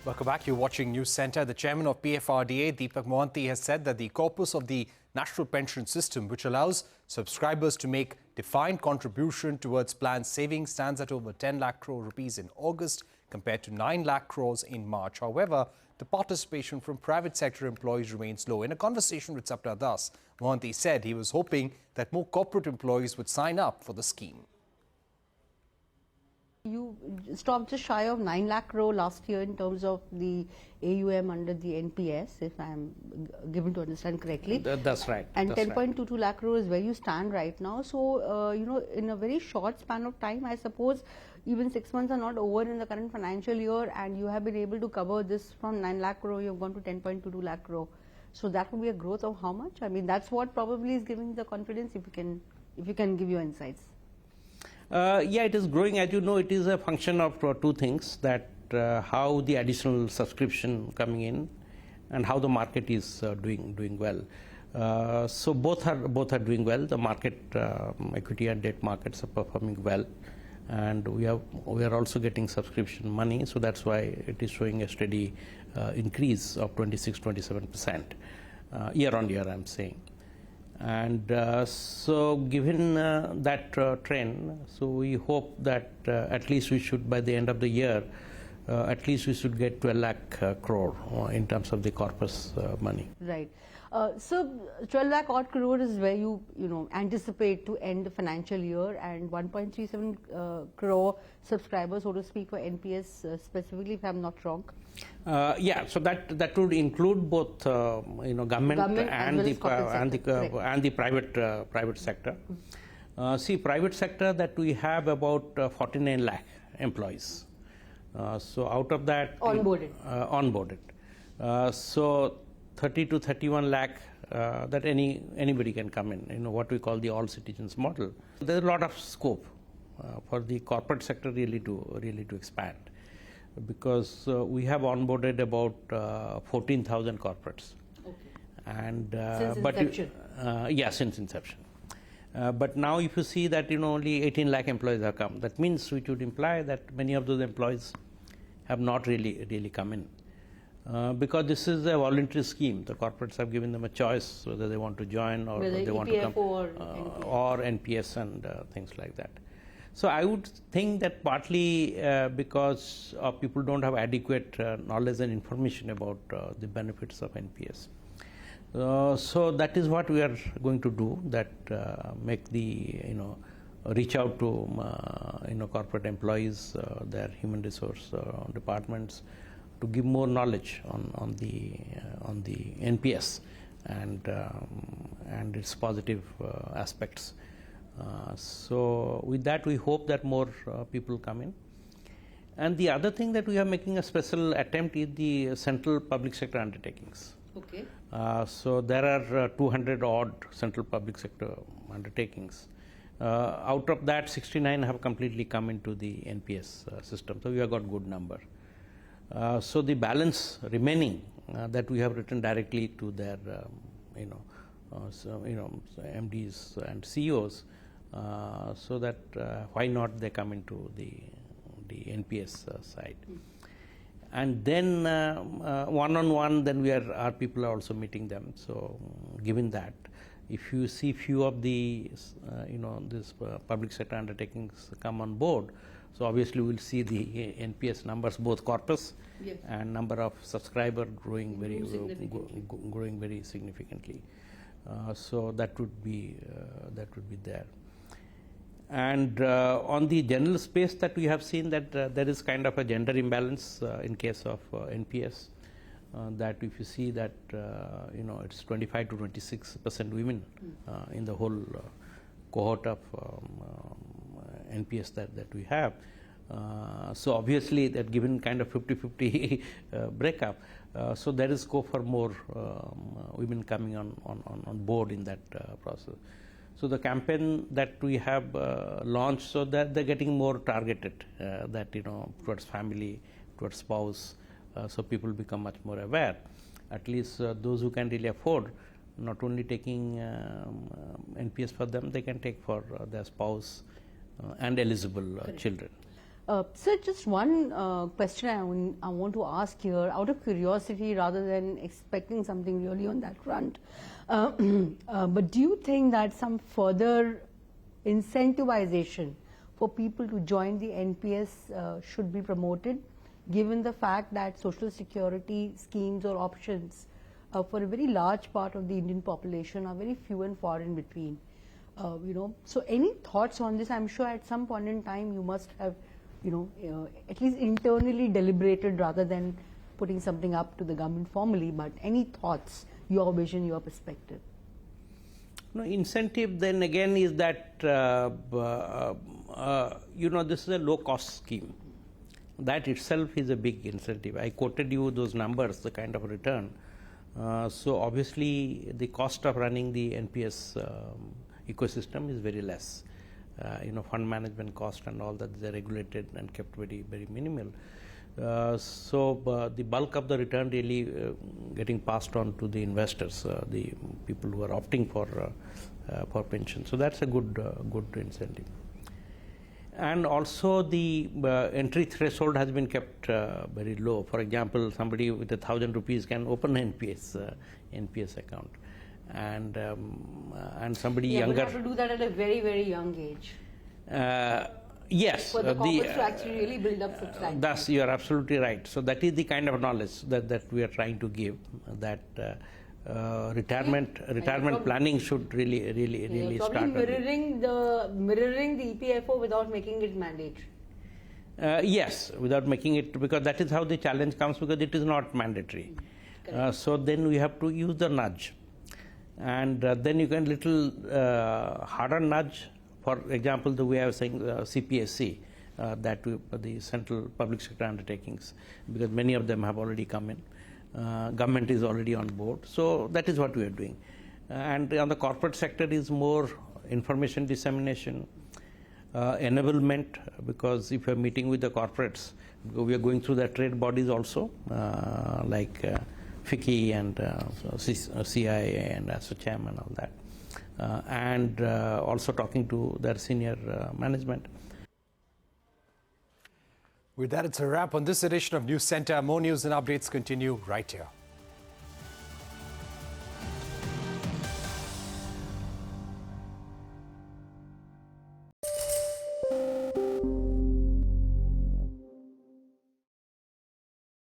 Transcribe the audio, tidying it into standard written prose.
Welcome back. You're watching News Centre. The chairman of PFRDA, Deepak Mohanty, has said that the corpus of the National Pension System, which allows subscribers to make defined contribution towards plan savings, stands at over 10 lakh crore rupees in August compared to 9 lakh crores in March. However, the participation from private sector employees remains low. In a conversation with Sapna Mohanty said he was hoping that more corporate employees would sign up for the scheme. You stopped just shy of 9 lakh crore last year in terms of the AUM under the NPS, if I am given to understand correctly. That's right. And 10.22 lakh crore is where you stand right now. So, in a very short span of time, I suppose even 6 months are not over in the current financial year, and you have been able to cover this from 9 lakh crore, you have gone to 10.22 lakh crore. So that would be a growth of how much? I mean, that's what probably is giving the confidence, if you can give your insights. Yeah, it is growing. As you know, it is a function of two things, that how the additional subscription coming in and how the market is doing well. So both are doing well. The market, equity and debt markets are performing well, and we are also getting subscription money. So that's why it is showing a steady increase of 26-27% year on year, I'm saying. And so given that trend, so we hope that at least we should, by the end of the year, at least we should get to 1 lakh crore in terms of the corpus money. Right. So 12 lakh odd crore is where you anticipate to end the financial year, and 1.37 crore subscribers, so to speak, for NPS specifically, if I'm not wrong. Yeah, so that would include both government and the private sector. See, private sector, that we have about 49 lakh employees. So out of that, onboarded. So 30 to 31 lakh that anybody can come in. What we call the all citizens model. There's a lot of scope for the corporate sector really to expand, because we have onboarded about 14,000 corporates. Okay. And since inception. Since inception. But now if you see that only 18 lakh employees have come, that means which would imply that many of those employees have not really come in. Because this is a voluntary scheme. The corporates have given them a choice whether they want to join or whether they want to come, or NPS and things like that. So I would think that partly because people don't have adequate knowledge and information about the benefits of NPS. So that is what we are going to do, that make the reach out to corporate employees, their human resource departments, to give more knowledge on the NPS and its positive aspects. So with that, we hope that more people come in. And the other thing that we are making a special attempt is the central public sector undertakings. Okay. So there are 200 odd central public sector undertakings. Out of that, 69 have completely come into the NPS system. So we have got good number. So the balance remaining that we have written directly to their MDs and CEOs, so that why not they come into the NPS side. And then one-on-one, then our people are also meeting them. So given that, if you see few of the this public sector undertakings come on board, so obviously we'll see the NPS numbers, both corpus and number of subscribers growing very significantly. So that would be there. And on the general space, that we have seen that there is kind of a gender imbalance in case of NPS. That if you see that it's 25 to 26% women in the whole cohort of NPS that we have. So obviously that given kind of 50-50 breakup, so there is scope for more women coming on board in that process. So the campaign that we have launched, so that they're getting more targeted, that towards family, towards spouse, so people become much more aware. At least those who can really afford, not only taking NPS for them, they can take for their spouse and eligible children. Sir, just one question I want to ask here, out of curiosity rather than expecting something really on that front. But do you think that some further incentivization for people to join the NPS should be promoted, given the fact that social security schemes or options for a very large part of the Indian population are very few and far in between? So any thoughts on this? I'm sure at some point in time you must have at least internally deliberated rather than putting something up to the government formally, but any thoughts, your vision, your perspective? No, incentive then again is that, this is a low cost scheme. That itself is a big incentive. I quoted you those numbers, the kind of return. So obviously the cost of running the NPS ecosystem is very less. Fund management cost and all that, they're regulated and kept very, very minimal. So the bulk of the return really getting passed on to the investors, the people who are opting for pension. So that's a good incentive. And also the entry threshold has been kept very low. For example, somebody with 1,000 rupees can open an NPS account. And somebody younger. But you have to do that at a very, very young age. Yes. For the corpus to actually really build up substantially. Thus, you are absolutely right. So that is the kind of knowledge that we are trying to give, that retirement planning should really start. Mirroring the EPFO without making it mandatory. Yes, without making it, because that is how the challenge comes, because it is not mandatory. So then we have to use the nudge. And then you can little harder nudge. For example, the way I was saying CPSC, the central public sector undertakings, because many of them have already come in. Government is already on board. So that is what we are doing. And on the corporate sector is more information dissemination, enablement, because if you are meeting with the corporates, we are going through the trade bodies also, like FICCI and CIA and as a chairman, all that. And also talking to their senior management. With that, it's a wrap on this edition of News Center. More news and updates continue right here.